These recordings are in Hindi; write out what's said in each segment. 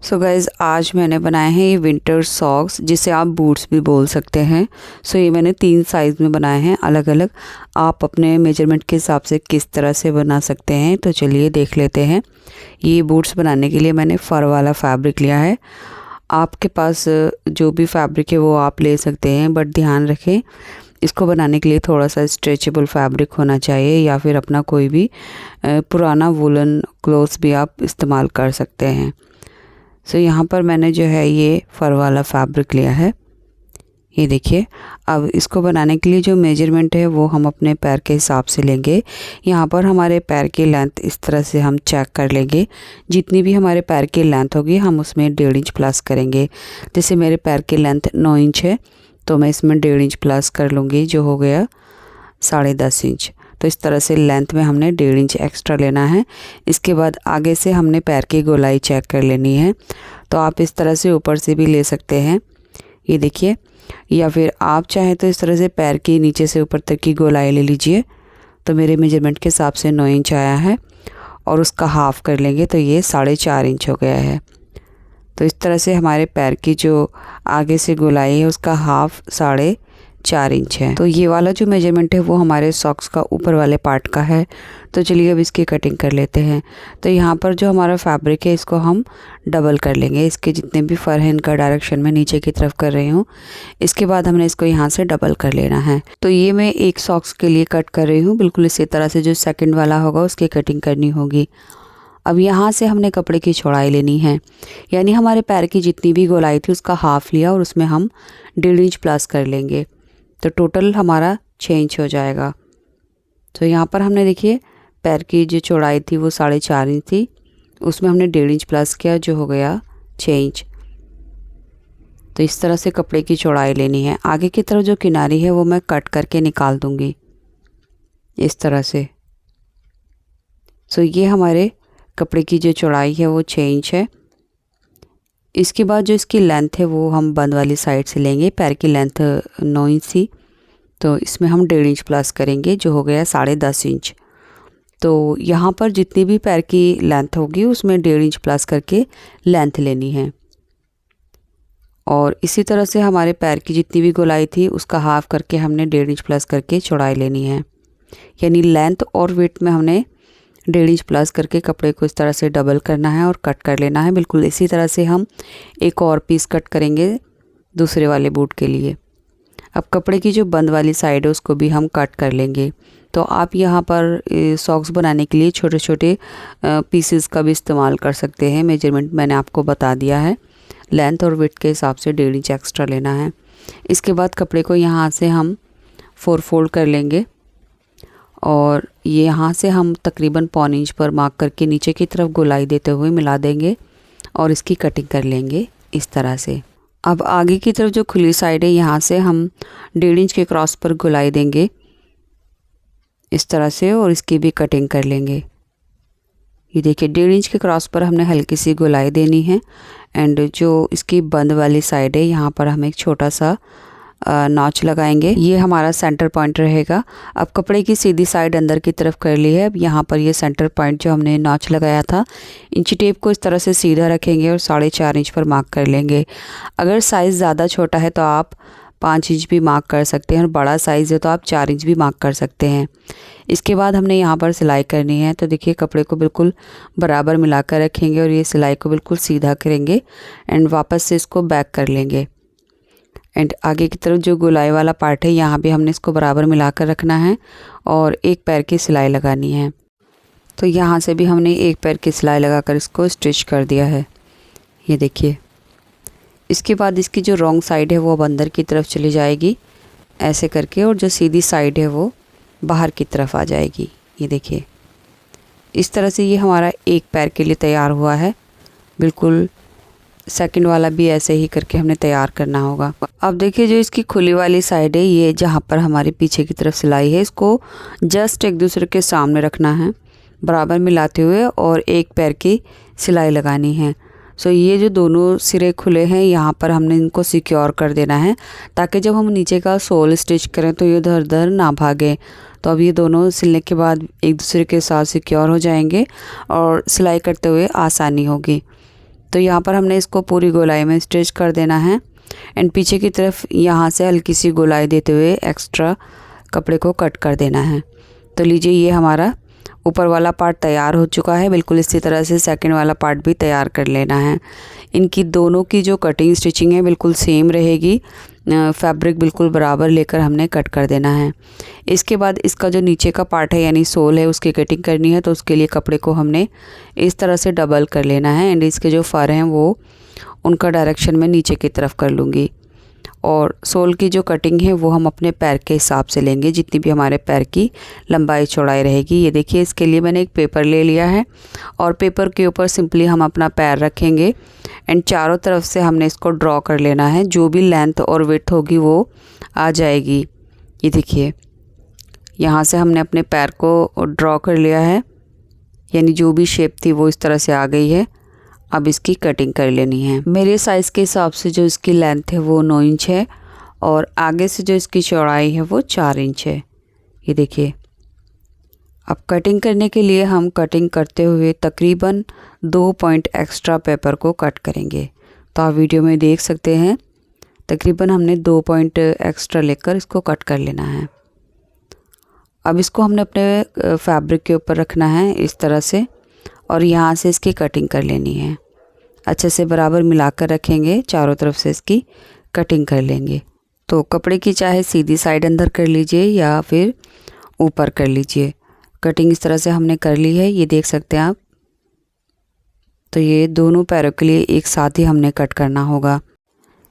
सो गाइज़ आज मैंने बनाए हैं ये विंटर सॉक्स, जिसे आप बूट्स भी बोल सकते हैं। सो ये मैंने 3 साइज़ में बनाए हैं अलग अलग। आप अपने मेजरमेंट के हिसाब से किस तरह से बना सकते हैं, तो चलिए देख लेते हैं। ये बूट्स बनाने के लिए मैंने फ़र वाला फैब्रिक लिया है। आपके पास जो भी फैब्रिक है वो आप ले सकते हैं, बट ध्यान रखें इसको बनाने के लिए थोड़ा सा स्ट्रेचेबल फैब्रिक होना चाहिए, या फिर अपना कोई भी पुराना वूलन क्लोथ्स भी आप इस्तेमाल कर सकते हैं। सो यहाँ पर मैंने जो है ये फ़र वाला फैब्रिक लिया है, ये देखिए। अब इसको बनाने के लिए जो मेजरमेंट है वो हम अपने पैर के हिसाब से लेंगे। यहाँ पर हमारे पैर की लेंथ इस तरह से हम चेक कर लेंगे। जितनी भी हमारे पैर की लेंथ होगी हम उसमें 1.5 इंच प्लस करेंगे। जैसे मेरे पैर की लेंथ 9 इंच है, तो मैं इसमें 1.5 इंच प्लस कर लूँगी, जो हो गया 10.5 इंच। तो इस तरह से लेंथ में हमने 1.5 इंच एक्स्ट्रा लेना है। इसके बाद आगे से हमने पैर की गोलाई चेक कर लेनी है। तो आप इस तरह से ऊपर से भी ले सकते हैं, ये देखिए, या फिर आप चाहें तो इस तरह से पैर की नीचे से ऊपर तक की गोलाई ले लीजिए। तो मेरे मेजरमेंट के हिसाब से 9 इंच आया है, और उसका हाफ़ कर लेंगे तो ये 4.5 इंच हो गया है। तो इस तरह से हमारे पैर की जो आगे से गोलाई है उसका हाफ़ 4.5 इंच है। तो ये वाला जो मेजरमेंट है वो हमारे सॉक्स का ऊपर वाले पार्ट का है। तो चलिए अब इसकी कटिंग कर लेते हैं। तो यहाँ पर जो हमारा फैब्रिक है इसको हम डबल कर लेंगे। इसके जितने भी फ़र हैं इनका डायरेक्शन में नीचे की तरफ कर रही हूँ। इसके बाद हमने इसको यहाँ से डबल कर लेना है। तो ये मैं एक सॉक्स के लिए कट कर रही हूँ। बिल्कुल इसी तरह से जो सेकंड वाला होगा उसकी कटिंग करनी होगी। अब यहाँ से हमने कपड़े की चौड़ाई लेनी है, यानी हमारे पैर की जितनी भी गोलाई थी उसका हाफ़ लिया और उसमें हम 1.5 इंच प्लस कर लेंगे। तो टोटल हमारा 6 इंच हो जाएगा। तो यहाँ पर हमने देखिए पैर की जो चौड़ाई थी वो 4.5 इंच थी, उसमें हमने 1.5 इंच प्लस किया, जो हो गया 6 इंच। तो इस तरह से कपड़े की चौड़ाई लेनी है। आगे की तरफ जो किनारी है वो मैं कट करके निकाल दूँगी इस तरह से। सो ये हमारे कपड़े की जो चौड़ाई है वो 6 इंच है। इसके बाद जो इसकी लेंथ है वो हम बंद वाली साइड से लेंगे। पैर की लेंथ 9 इंच थी, तो इसमें हम 1.5 इंच प्लस करेंगे, जो हो गया 10.5 इंच। तो यहाँ पर जितनी भी पैर की लेंथ होगी उसमें 1.5 इंच प्लस करके लेंथ लेनी है। और इसी तरह से हमारे पैर की जितनी भी गोलाई थी उसका हाफ़ करके हमने 1.5 इंच प्लस करके चौड़ाई लेनी है। यानी लेंथ और विड्थ में हमने 1.5 इंच प्लस करके कपड़े को इस तरह से डबल करना है और कट कर लेना है। बिल्कुल इसी तरह से हम एक और पीस कट करेंगे दूसरे वाले बूट के लिए। अब कपड़े की जो बंद वाली साइड है उसको भी हम कट कर लेंगे। तो आप यहाँ पर सॉक्स बनाने के लिए छोटे छोटे पीसेस का भी इस्तेमाल कर सकते हैं। मेजरमेंट मैंने आपको बता दिया है। लेंथ और विड्थ के हिसाब से 1.5 इंच एक्स्ट्रा लेना है। इसके बाद कपड़े को यहाँ से हम 4 फोल्ड कर लेंगे, और ये यहाँ से हम तकरीबन 1.25 इंच पर मार्क करके नीचे की तरफ गोलाई देते हुए मिला देंगे और इसकी कटिंग कर लेंगे इस तरह से। अब आगे की तरफ जो खुली साइड है यहाँ से हम 1.5 इंच के क्रॉस पर गोलाई देंगे इस तरह से, और इसकी भी कटिंग कर लेंगे। ये देखिए 1.5 इंच के क्रॉस पर हमने हल्की सी गोलाई देनी है। एंड जो इसकी बंद वाली साइड है यहाँ पर हम एक छोटा सा नॉच लगाएंगे। ये हमारा सेंटर पॉइंट रहेगा। अब कपड़े की सीधी साइड अंदर की तरफ कर ली है। अब यहाँ पर ये सेंटर पॉइंट जो हमने नॉच लगाया था, इंची टेप को इस तरह से सीधा रखेंगे और 4.5 इंच पर मार्क कर लेंगे। अगर साइज़ ज़्यादा छोटा है तो आप 5 इंच भी मार्क कर सकते हैं, और बड़ा साइज़ है तो आप 4 इंच भी मार्क कर सकते हैं। इसके बाद हमने यहाँ पर सिलाई करनी है। तो देखिए कपड़े को बिल्कुल बराबर मिलाकर रखेंगे और ये सिलाई को बिल्कुल सीधा करेंगे एंड वापस से इसको बैक कर लेंगे। एंड आगे की तरफ जो गोलाई वाला पार्ट है यहाँ भी हमने इसको बराबर मिलाकर रखना है और एक पैर की सिलाई लगानी है। तो यहाँ से भी हमने एक पैर की सिलाई लगाकर इसको स्टिच कर दिया है, ये देखिए। इसके बाद इसकी जो रॉन्ग साइड है वो अब अंदर की तरफ चली जाएगी ऐसे करके, और जो सीधी साइड है वो बाहर की तरफ आ जाएगी, ये देखिए। इस तरह से ये हमारा एक पैर के लिए तैयार हुआ है। बिल्कुल सेकंड वाला भी ऐसे ही करके हमने तैयार करना होगा। अब देखिए जो इसकी खुली वाली साइड है, ये जहाँ पर हमारे पीछे की तरफ सिलाई है, इसको जस्ट एक दूसरे के सामने रखना है बराबर मिलाते हुए, और एक पैर की सिलाई लगानी है। सो ये जो दोनों सिरे खुले हैं यहाँ पर हमने इनको सिक्योर कर देना है, ताकि जब हम नीचे का सोल स्टिच करें तो ये इधर उधर ना भागे। तो अब ये दोनों सिलने के बाद एक दूसरे के साथ सिक्योर हो जाएंगे और सिलाई करते हुए आसानी होगी। तो यहाँ पर हमने इसको पूरी गोलाई में स्टिच कर देना है एंड पीछे की तरफ यहाँ से हल्की सी गोलाई देते हुए एक्स्ट्रा कपड़े को कट कर देना है। तो लीजिए ये हमारा ऊपर वाला पार्ट तैयार हो चुका है। बिल्कुल इसी तरह से सेकंड वाला पार्ट भी तैयार कर लेना है। इनकी दोनों की जो कटिंग स्टिचिंग है बिल्कुल सेम रहेगी। फैब्रिक बिल्कुल बराबर लेकर हमने कट कर देना है। इसके बाद इसका जो नीचे का पार्ट है यानी सोल है उसकी कटिंग करनी है। तो उसके लिए कपड़े को हमने इस तरह से डबल कर लेना है एंड इसके जो फर हैं वो उनका डायरेक्शन में नीचे की तरफ कर लूँगी। और सोल की जो कटिंग है वो हम अपने पैर के हिसाब से लेंगे, जितनी भी हमारे पैर की लंबाई चौड़ाई रहेगी। ये देखिए इसके लिए मैंने एक पेपर ले लिया है और पेपर के ऊपर सिंपली हम अपना पैर रखेंगे एंड चारों तरफ से हमने इसको ड्रॉ कर लेना है। जो भी लेंथ और विड्थ होगी वो आ जाएगी। ये देखिए यहाँ से हमने अपने पैर को ड्रॉ कर लिया है, यानी जो भी शेप थी वो इस तरह से आ गई है। अब इसकी कटिंग कर लेनी है। मेरे साइज़ के हिसाब से जो इसकी लेंथ है वो 9 इंच है और आगे से जो इसकी चौड़ाई है वो 4 इंच है। ये देखिए अब कटिंग करने के लिए हम कटिंग करते हुए तकरीबन 2 पॉइंट एक्स्ट्रा पेपर को कट करेंगे। तो आप वीडियो में देख सकते हैं तकरीबन हमने 2 पॉइंट एक्स्ट्रा लेकर इसको कट कर लेना है। अब इसको हमने अपने फैब्रिक के ऊपर रखना है इस तरह से और यहाँ से इसकी कटिंग कर लेनी है। अच्छे से बराबर मिलाकर रखेंगे, चारों तरफ से इसकी कटिंग कर लेंगे। तो कपड़े की चाहे सीधी साइड अंदर कर लीजिए या फिर ऊपर कर लीजिए। कटिंग इस तरह से हमने कर ली है, ये देख सकते हैं आप। तो ये दोनों पैरों के लिए एक साथ ही हमने कट करना होगा।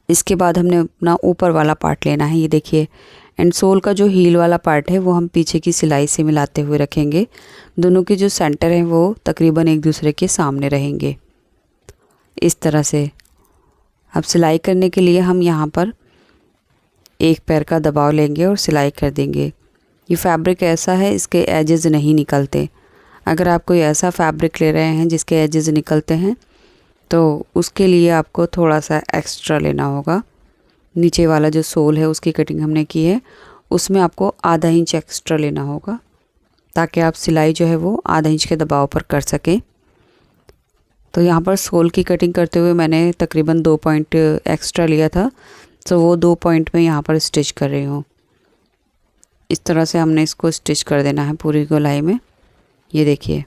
इसके बाद हमने अपना ऊपर वाला पार्ट लेना है। ये देखिए एंड सोल का जो हील वाला पार्ट है वो हम पीछे की सिलाई से मिलाते हुए रखेंगे। दोनों के जो सेंटर हैं वो तकरीबन एक दूसरे के सामने रहेंगे इस तरह से। अब सिलाई करने के लिए हम यहाँ पर एक पैर का दबाव लेंगे और सिलाई कर देंगे। ये फैब्रिक ऐसा है इसके एजेस नहीं निकलते। अगर आप कोई ऐसा फैब्रिक ले रहे हैं जिसके एजेस निकलते हैं तो उसके लिए आपको थोड़ा सा एक्स्ट्रा लेना होगा। नीचे वाला जो सोल है उसकी कटिंग हमने की है, उसमें आपको आधा इंच एक्स्ट्रा लेना होगा ताकि आप सिलाई जो है वो आधा इंच के दबाव पर कर सकें। तो यहाँ पर सोल की कटिंग करते हुए मैंने तकरीबन 2 पॉइंट एक्स्ट्रा लिया था, तो वो 2 पॉइंट में यहाँ पर स्टिच कर रही हूँ। इस तरह से हमने इसको स्टिच कर देना है पूरी गोलाई में। ये देखिए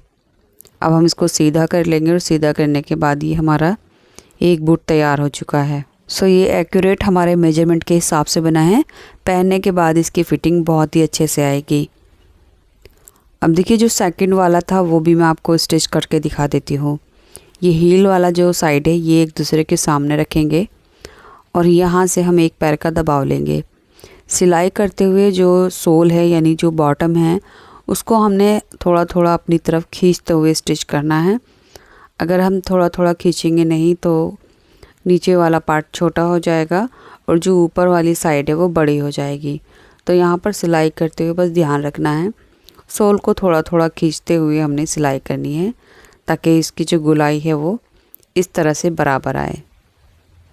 अब हम इसको सीधा कर लेंगे और सीधा करने के बाद ये हमारा एक बूट तैयार हो चुका है। सो ये एक्यूरेट हमारे मेजरमेंट के हिसाब से बना है। पहनने के बाद इसकी फ़िटिंग बहुत ही अच्छे से आएगी। अब देखिए जो सेकंड वाला था वो भी मैं आपको स्टिच करके दिखा देती हूँ। ये हील वाला जो साइड है ये एक दूसरे के सामने रखेंगे और यहाँ से हम एक पैर का दबाव लेंगे। सिलाई करते हुए जो सोल है यानी जो बॉटम है उसको हमने थोड़ा थोड़ा अपनी तरफ खींचते हुए स्टिच करना है। अगर हम थोड़ा थोड़ा खींचेंगे नहीं तो नीचे वाला पार्ट छोटा हो जाएगा और जो ऊपर वाली साइड है वो बड़ी हो जाएगी। तो यहाँ पर सिलाई करते हुए बस ध्यान रखना है, सोल को थोड़ा थोड़ा खींचते हुए हमने सिलाई करनी है ताकि इसकी जो गोलाई है वो इस तरह से बराबर आए।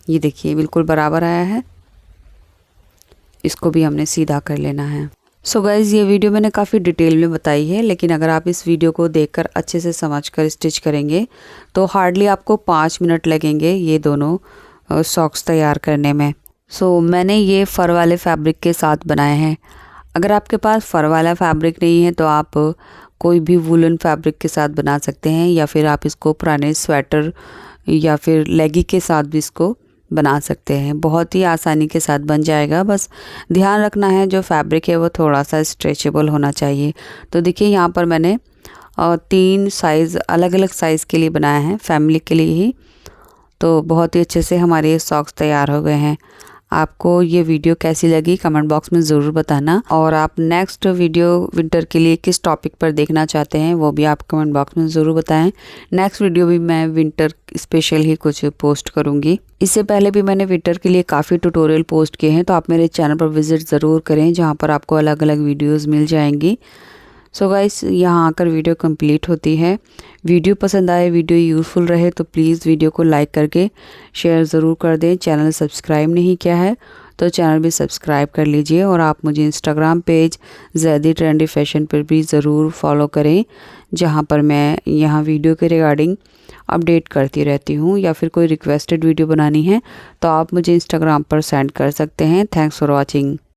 ये देखिए बिल्कुल बराबर आया है। इसको भी हमने सीधा कर लेना है। सो गाइज़ ये वीडियो मैंने काफ़ी डिटेल में बताई है, लेकिन अगर आप इस वीडियो को देखकर अच्छे से समझकर स्टिच करेंगे तो हार्डली आपको 5 मिनट लगेंगे ये दोनों सॉक्स तैयार करने में। सो मैंने ये फ़र वाले फैब्रिक के साथ बनाए हैं। अगर आपके पास फ़र वाला फैब्रिक नहीं है तो आप कोई भी वूलन फैब्रिक के साथ बना सकते हैं या फिर आप इसको पुराने स्वेटर या फिर लेगी के साथ भी इसको बना सकते हैं। बहुत ही आसानी के साथ बन जाएगा। बस ध्यान रखना है जो फैब्रिक है वो थोड़ा सा स्ट्रेचेबल होना चाहिए। तो देखिए यहाँ पर मैंने 3 साइज़ अलग अलग साइज़ के लिए बनाया है, फैमिली के लिए ही। तो बहुत ही अच्छे से हमारे ये सॉक्स तैयार हो गए हैं। आपको ये वीडियो कैसी लगी कमेंट बॉक्स में ज़रूर बताना, और आप नेक्स्ट वीडियो विंटर के लिए किस टॉपिक पर देखना चाहते हैं वो भी आप कमेंट बॉक्स में ज़रूर बताएं। नेक्स्ट वीडियो भी मैं विंटर स्पेशल ही कुछ पोस्ट करूंगी। इससे पहले भी मैंने विंटर के लिए काफ़ी ट्यूटोरियल पोस्ट किए हैं, तो आप मेरे चैनल पर विजिट ज़रूर करें जहाँ पर आपको अलग अलग वीडियोज़ मिल जाएंगी। सो गाइस यहाँ आकर वीडियो कंप्लीट होती है। वीडियो पसंद आए, वीडियो यूज़फुल रहे तो प्लीज़ वीडियो को लाइक करके शेयर ज़रूर कर दें। चैनल सब्सक्राइब नहीं किया है तो चैनल भी सब्सक्राइब कर लीजिए, और आप मुझे Instagram page Zaidi trendy fashion पर भी ज़रूर फॉलो करें जहाँ पर मैं यहाँ वीडियो के रिगार्डिंग अपडेट करती रहती हूँ, या फिर कोई रिक्वेस्टेड वीडियो बनानी है तो आप मुझे इंस्टाग्राम पर सेंड कर सकते हैं। Thanks for watching.